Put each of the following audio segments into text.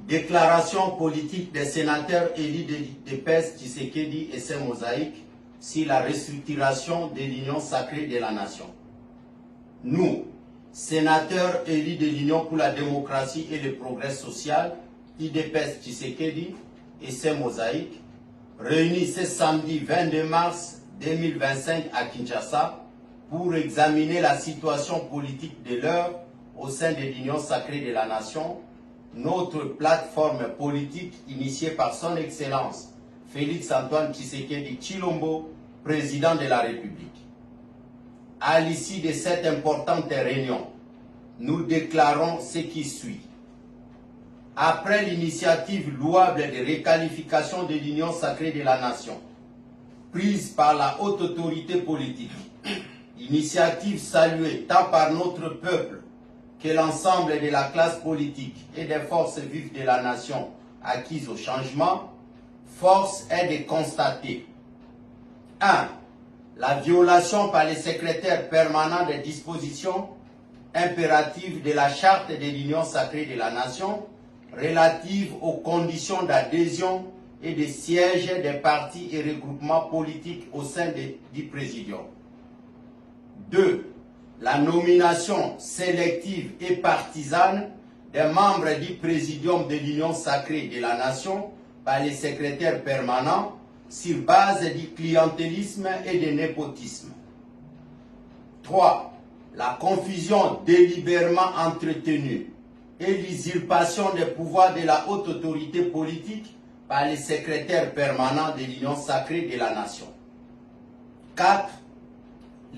Déclaration politique des sénateurs élus de PES, Tshisekedi et ses mosaïques sur la restructuration de l'Union sacrée de la nation. Nous, sénateurs élus de l'Union pour la démocratie et le progrès social, UDPS Tshisekedi et ses mosaïques, réunis ce samedi 22 mars 2025 à Kinshasa pour examiner la situation politique de l'heure au sein de l'Union sacrée de la nation, notre plateforme politique initiée par son Excellence Félix-Antoine Tshisekedi Tshilombo, président de la République. À l'issue de cette importante réunion, nous déclarons ce qui suit. Après l'initiative louable de requalification de l'Union sacrée de la nation, prise par la haute autorité politique, initiative saluée tant par notre peuple que l'ensemble de la classe politique et des forces vives de la nation acquises au changement, force est de constater 1. La violation par les secrétaires permanents des dispositions impératives de la charte de l'Union sacrée de la nation relatives aux conditions d'adhésion et de siège des partis et regroupements politiques au sein du Présidium. 2. La nomination sélective et partisane des membres du Présidium de l'Union sacrée de la nation par les secrétaires permanents sur base du clientélisme et du népotisme. 3. La confusion délibérément entretenue et l'usurpation des pouvoirs de la haute autorité politique par les secrétaires permanents de l'Union sacrée de la nation. 4.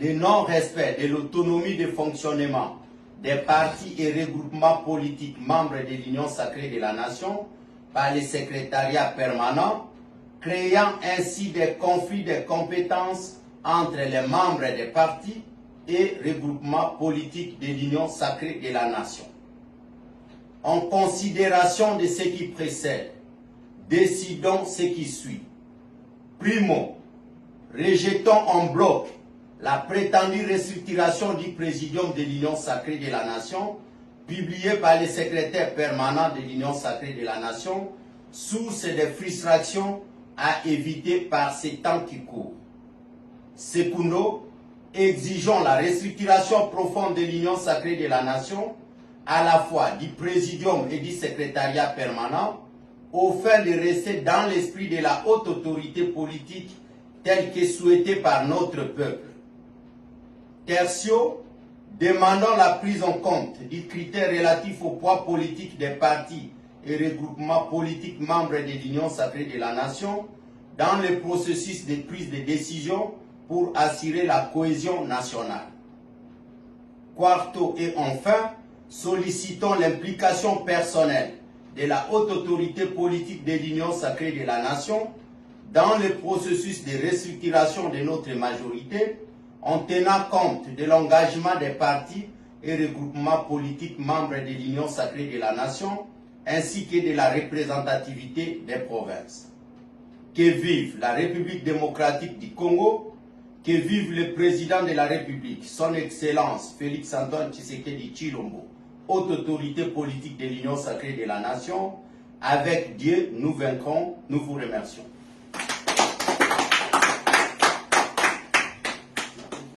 Le non-respect de l'autonomie de fonctionnement des partis et regroupements politiques membres de l'Union sacrée de la nation par les secrétariats permanents, créant ainsi des conflits de compétences entre les membres des partis et regroupements politiques de l'Union sacrée de la nation. En considération de ce qui précède, décidons ce qui suit. Primo, rejetons en bloc la prétendue restructuration du Présidium de l'Union sacrée de la nation, publiée par les secrétaires permanents de l'Union sacrée de la nation, source de frustration à éviter par ces temps qui courent. Secundo, exigeons la restructuration profonde de l'Union sacrée de la nation, à la fois du Présidium et du secrétariat permanent, au fin de rester dans l'esprit de la haute autorité politique telle que souhaitée par notre peuple. Tertio, demandons la prise en compte du critère relatif au poids politique des partis et regroupements politiques membres de l'Union sacrée de la nation dans le processus de prise de décision pour assurer la cohésion nationale. Quarto et enfin, sollicitons l'implication personnelle de la haute autorité politique de l'Union sacrée de la nation dans le processus de restructuration de notre majorité en tenant compte de l'engagement des partis et regroupements politiques membres de l'Union sacrée de la nation ainsi que de la représentativité des provinces. Que vive la République démocratique du Congo, que vive le président de la République, son Excellence Félix-Antoine Tshisekedi Tshilombo, haute autorité politique de l'Union sacrée de la nation. Avec Dieu, nous vaincrons. Nous vous remercions.